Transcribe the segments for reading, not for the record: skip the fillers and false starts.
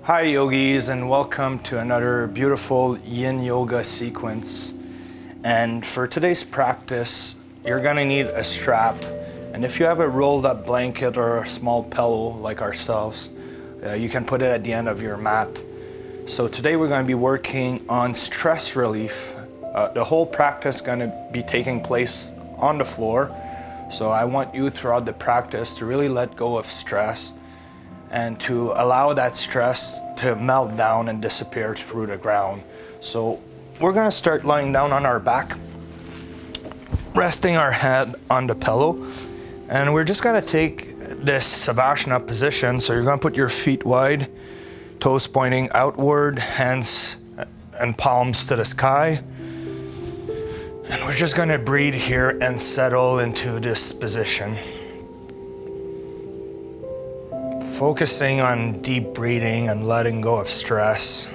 Hi yogis, and welcome to another beautiful Yin Yoga sequence. And for today's practice, you're gonna need a strap. And if you have a rolled up blanket or a small pillow like ourselves, you can put it at the end of your mat. So today we're gonna be working on stress relief. The whole practice is gonna be taking place on the floor. So I want you throughout the practice to really let go of stress and to allow that stress to melt down and disappear through the ground. So we're gonna start lying down on our back, resting our head on the pillow, and we're just gonna take this Savasana position. So you're gonna put your feet wide, toes pointing outward, hands and palms to the sky. And we're just gonna breathe here and settle into this position. Focusing on deep breathing and letting go of stress.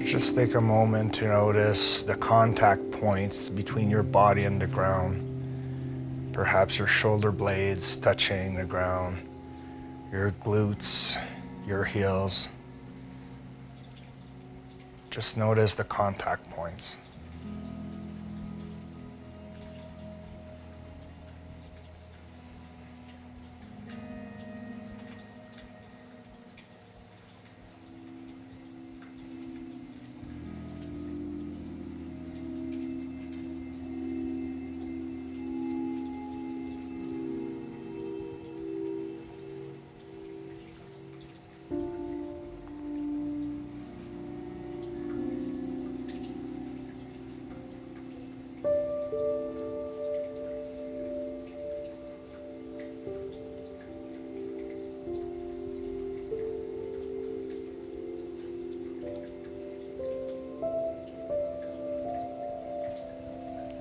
Just take a moment to notice the contact points between your body and the ground. Perhaps your shoulder blades touching the ground, your glutes, your heels. Just notice the contact points.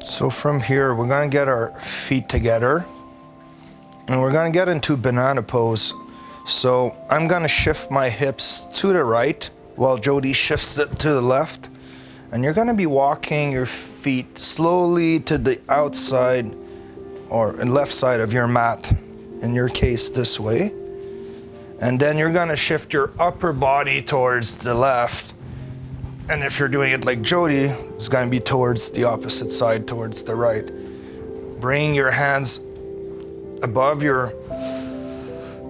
So from here, we're gonna get our feet together and we're gonna get into banana pose. So I'm gonna shift my hips to the right while Jody shifts it to the left. And you're gonna be walking your feet slowly to the outside or left side of your mat, in your case this way. And then you're gonna shift your upper body towards the left. And if you're doing it like Jody, it's gonna be towards the opposite side, towards the right. Bring your hands above your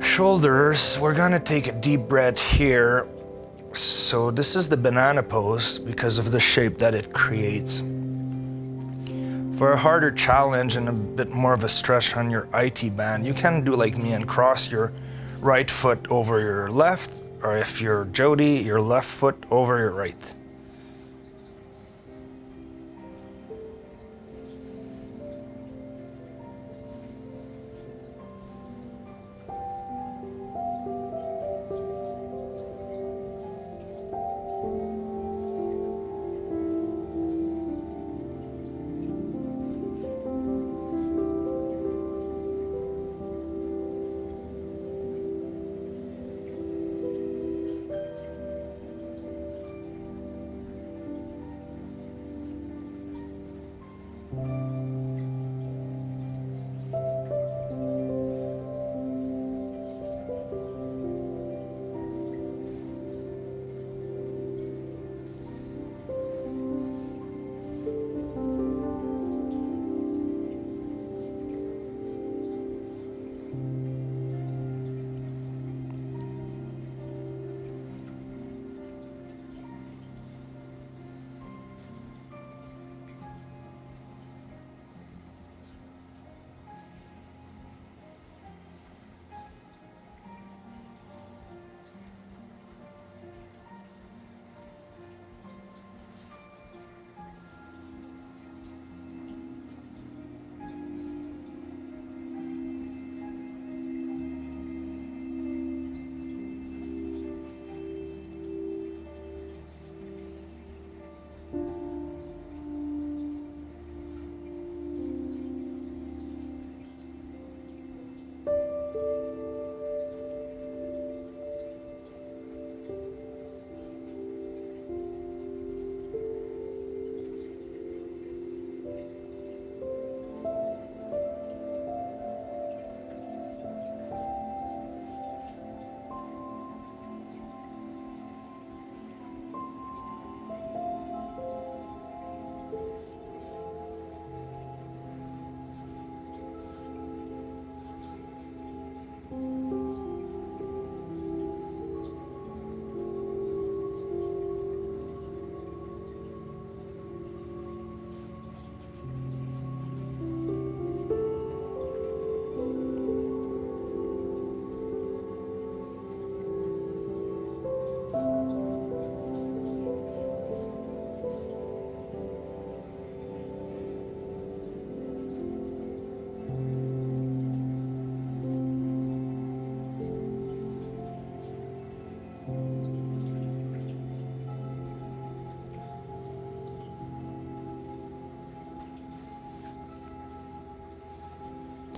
shoulders. We're gonna take a deep breath here. So this is the banana pose because of the shape that it creates. For a harder challenge and a bit more of a stretch on your IT band, you can do like me and cross your right foot over your left, or if you're Jody, your left foot over your right.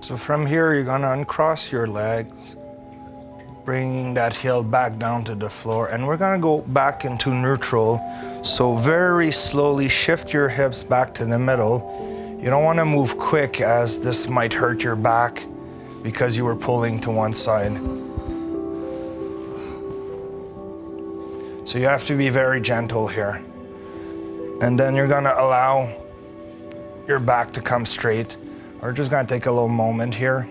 So from here, you're gonna uncross your legs, bringing that heel back down to the floor, and we're gonna go back into neutral. So very slowly shift your hips back to the middle. You don't wanna move quick, as this might hurt your back because you were pulling to one side. So you have to be very gentle here. And then you're gonna allow your back to come straight. We're just gonna take a little moment here.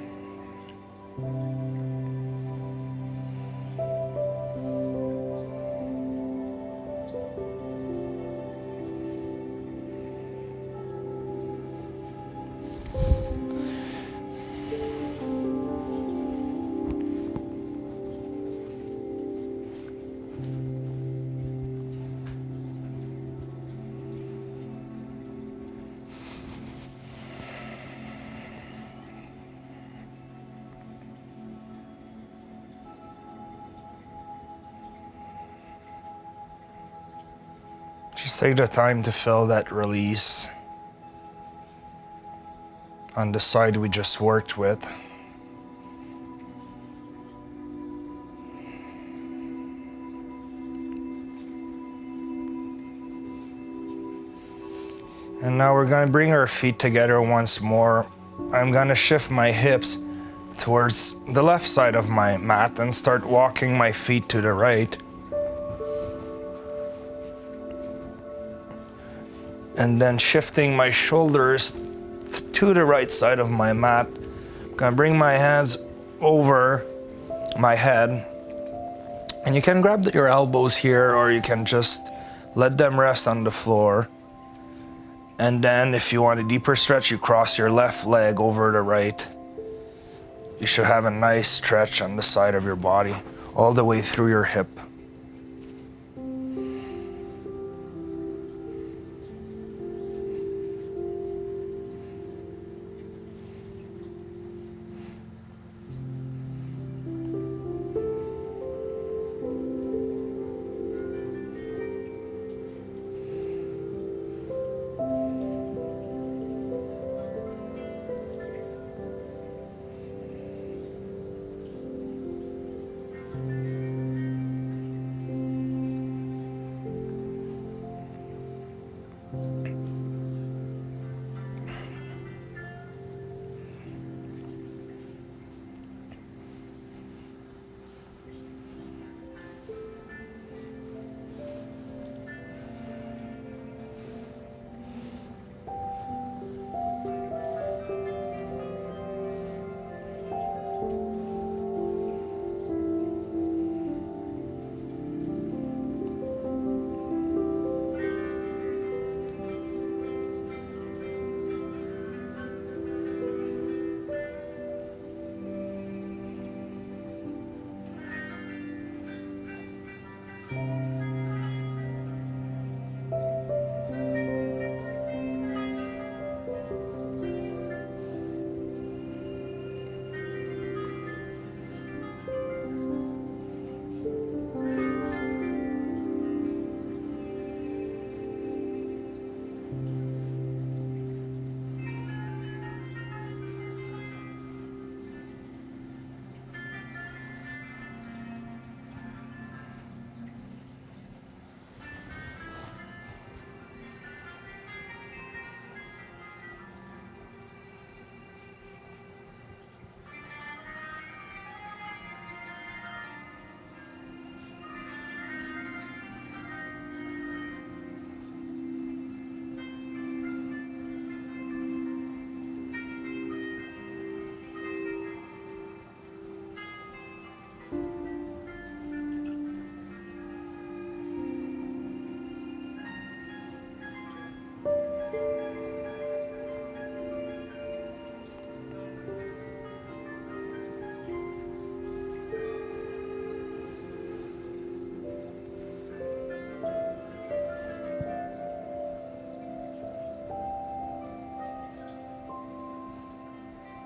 Just take the time to feel that release on the side we just worked with. And now we're gonna bring our feet together once more. I'm gonna shift my hips towards the left side of my mat and start walking my feet to the right. And then shifting my shoulders to the right side of my mat. I'm gonna bring my hands over my head. And you can grab your elbows here, or you can just let them rest on the floor. And then if you want a deeper stretch, you cross your left leg over the right. You should have a nice stretch on the side of your body, all the way through your hip.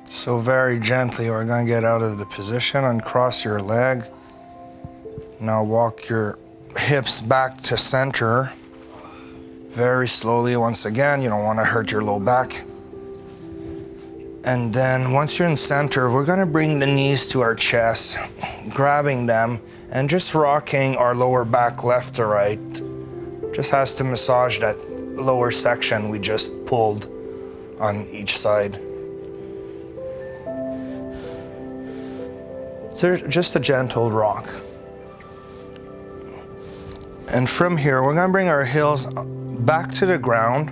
So very gently, we're gonna get out of the position, uncross your leg. Now walk your hips back to center. Very slowly, once again, you don't wanna hurt your low back. And then once you're in center, we're gonna bring the knees to our chest, grabbing them and just rocking our lower back left to right. Just has to massage that lower section we just pulled on each side. So just a gentle rock. And from here, we're gonna bring our heels back to the ground,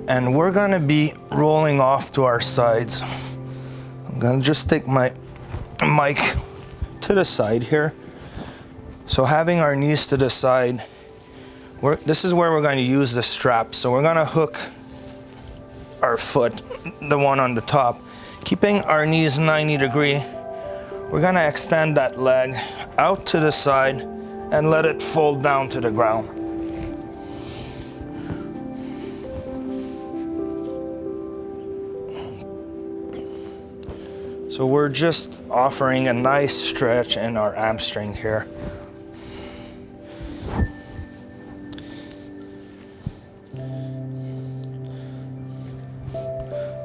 and we're gonna be rolling off to our sides. I'm gonna just take my mic to the side here. So having our knees to the side, this is where we're going to use the strap. So we're going to hook our foot, the one on the top, keeping our knees 90 degrees. We're going to extend that leg out to the side and let it fold down to the ground. So we're just offering a nice stretch in our hamstring here.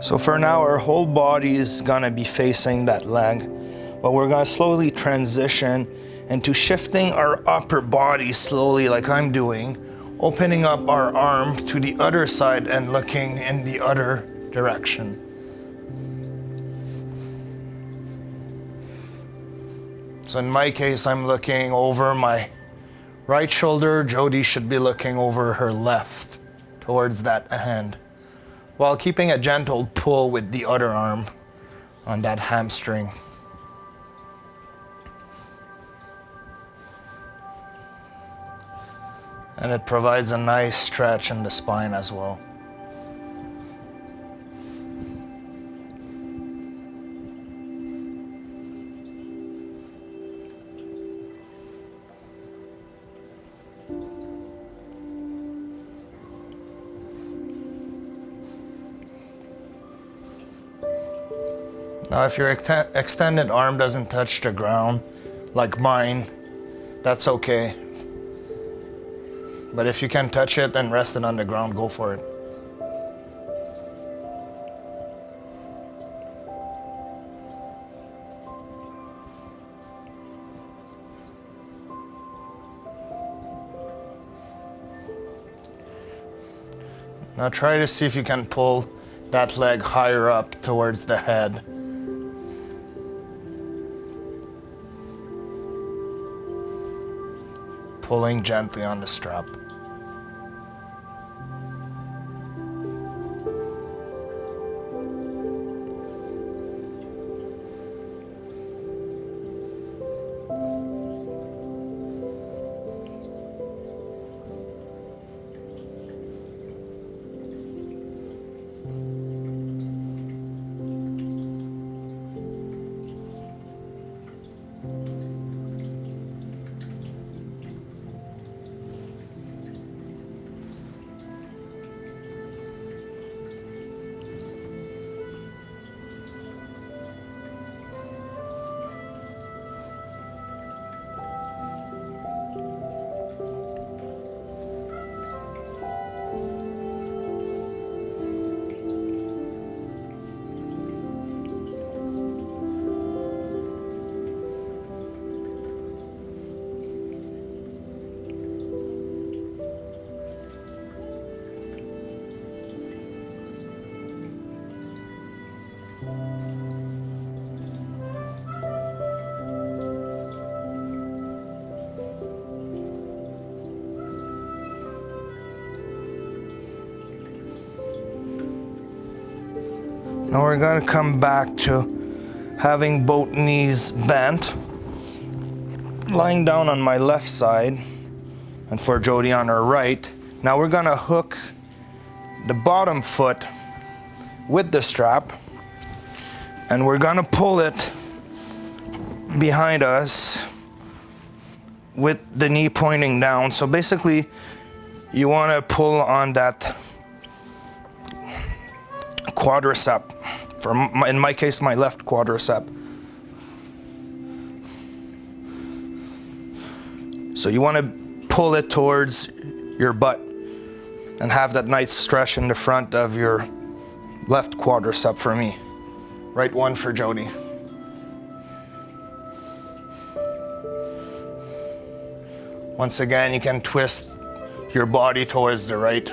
So for now, our whole body is gonna be facing that leg, but we're gonna slowly transition into shifting our upper body slowly, like I'm doing, opening up our arm to the other side and looking in the other direction. So in my case, I'm looking over my right shoulder. Jody should be looking over her left towards that hand, while keeping a gentle pull with the other arm on that hamstring. And it provides a nice stretch in the spine as well. Now, if your extended arm doesn't touch the ground, like mine, that's okay. But if you can touch it and rest it on the ground, go for it. Now try to see if you can pull that leg higher up towards the head. Pulling gently on the strap. Now we're going to come back to having both knees bent, lying down on my left side, and for Jody on her right. Now we're going to hook the bottom foot with the strap, and we're going to pull it behind us with the knee pointing down. So basically, you want to pull on that quadricep. In my case, my left quadricep. So you want to pull it towards your butt and have that nice stretch in the front of your Left quadricep for me. Right one for Jody. Once again, you can twist your body towards the right.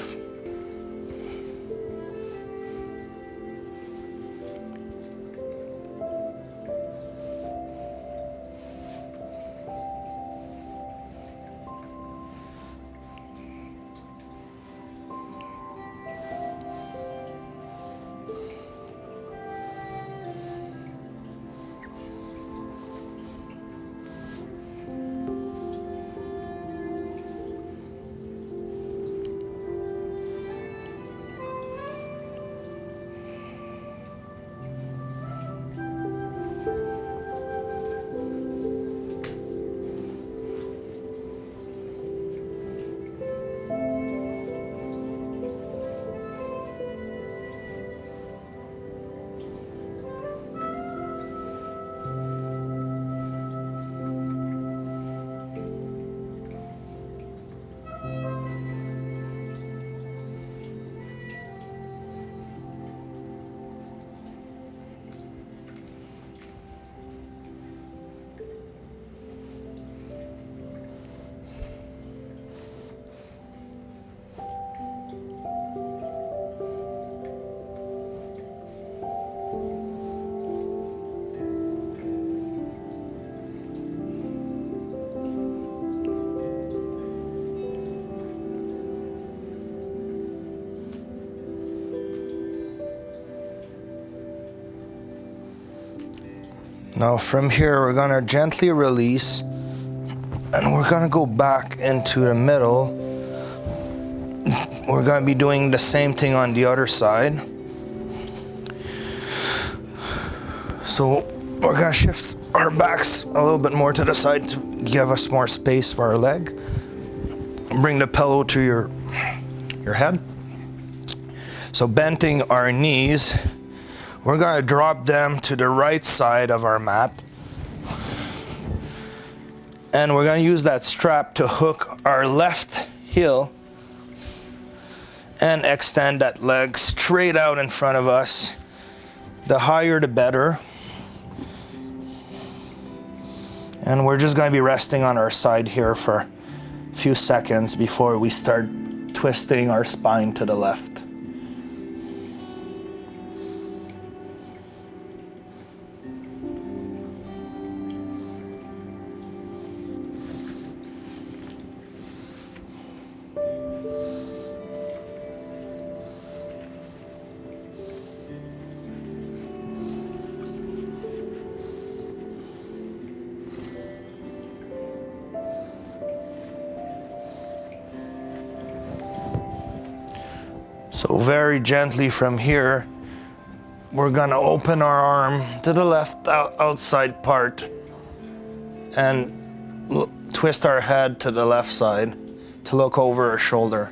Now from here, we're gonna gently release, and we're gonna go back into the middle. We're gonna be doing the same thing on the other side. So we're gonna shift our backs a little bit more to the side to give us more space for our leg. Bring the pillow to your head. So bending our knees, we're gonna drop them to the right side of our mat. And we're gonna use that strap to hook our left heel and extend that leg straight out in front of us. The higher, the better. And we're just gonna be resting on our side here for a few seconds before we start twisting our spine to the left. So very gently from here, we're gonna open our arm to the left outside part and twist our head to the left side to look over our shoulder.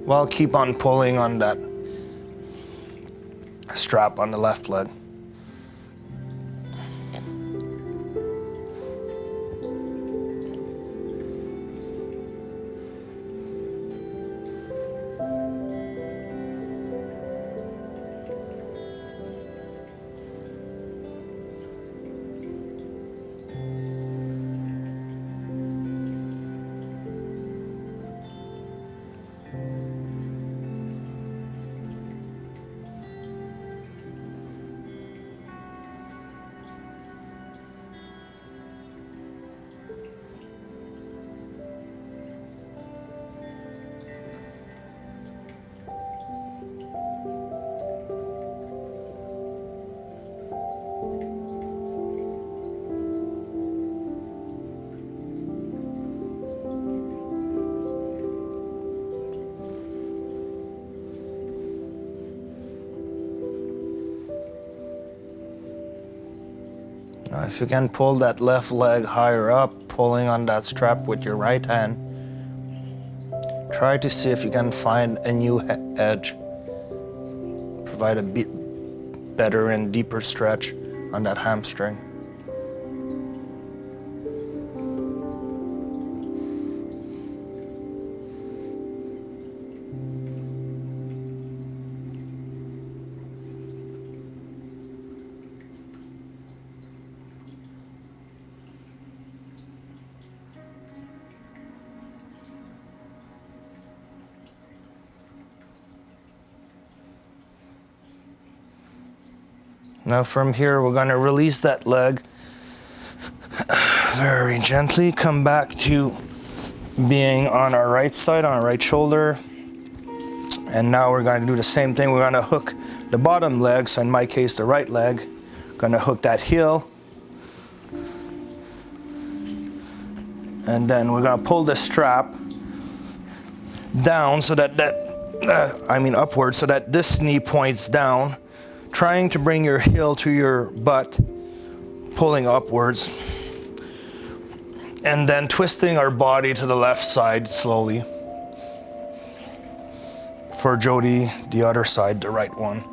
While keep on pulling on that strap on the left leg. Now if you can pull that left leg higher up, pulling on that strap with your right hand, try to see if you can find a new edge. Provide a bit better and deeper stretch on that hamstring. Now from here, we're gonna release that leg very gently. Come back to being on our right side, on our right shoulder. And now we're gonna do the same thing. We're gonna hook the bottom leg, so in my case, the right leg. Gonna hook that heel. And then we're gonna pull the strap down so that upwards, so that this knee points down, trying to bring your heel to your butt, pulling upwards, and then twisting our body to the left side slowly. For Jody, the other side, the right one.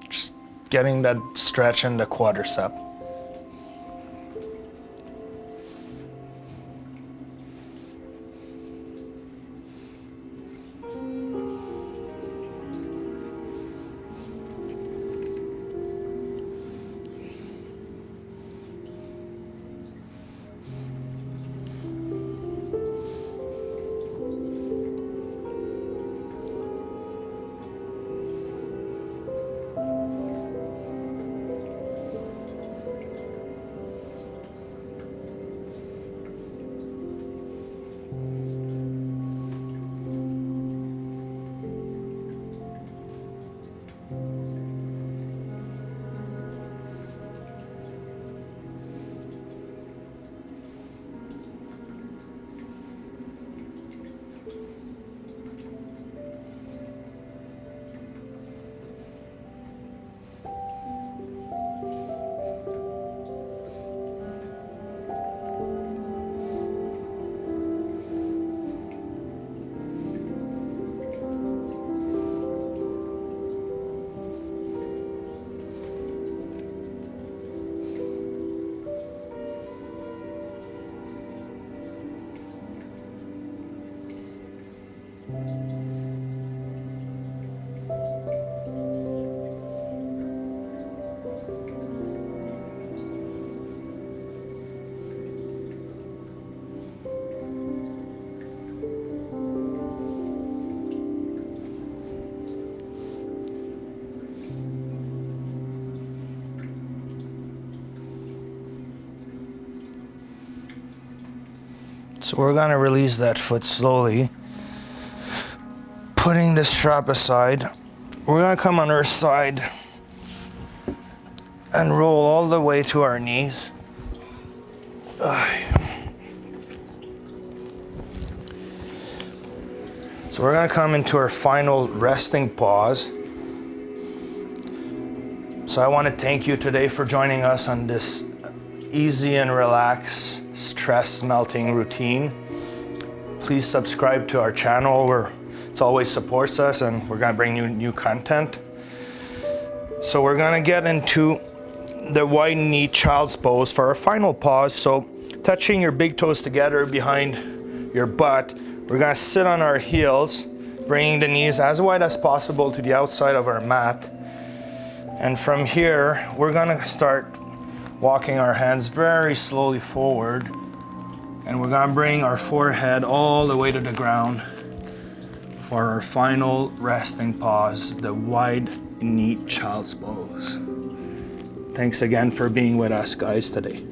Just getting that stretch in the quadricep. So we're gonna release that foot slowly. Putting the strap aside, we're gonna come on our side and roll all the way to our knees. So we're gonna come into our final resting pause. So I wanna thank you today for joining us on this easy and relaxed stress melting routine. Please subscribe to our channel where it always supports us, and we're gonna bring you new content. So we're gonna get into the wide knee child's pose for our final pause. So touching your big toes together behind your butt, we're gonna sit on our heels, bringing the knees as wide as possible to the outside of our mat. And from here, we're gonna start walking our hands very slowly forward, and we're gonna bring our forehead all the way to the ground for our final resting pause, the wide knee child's pose. Thanks again for being with us, guys, today.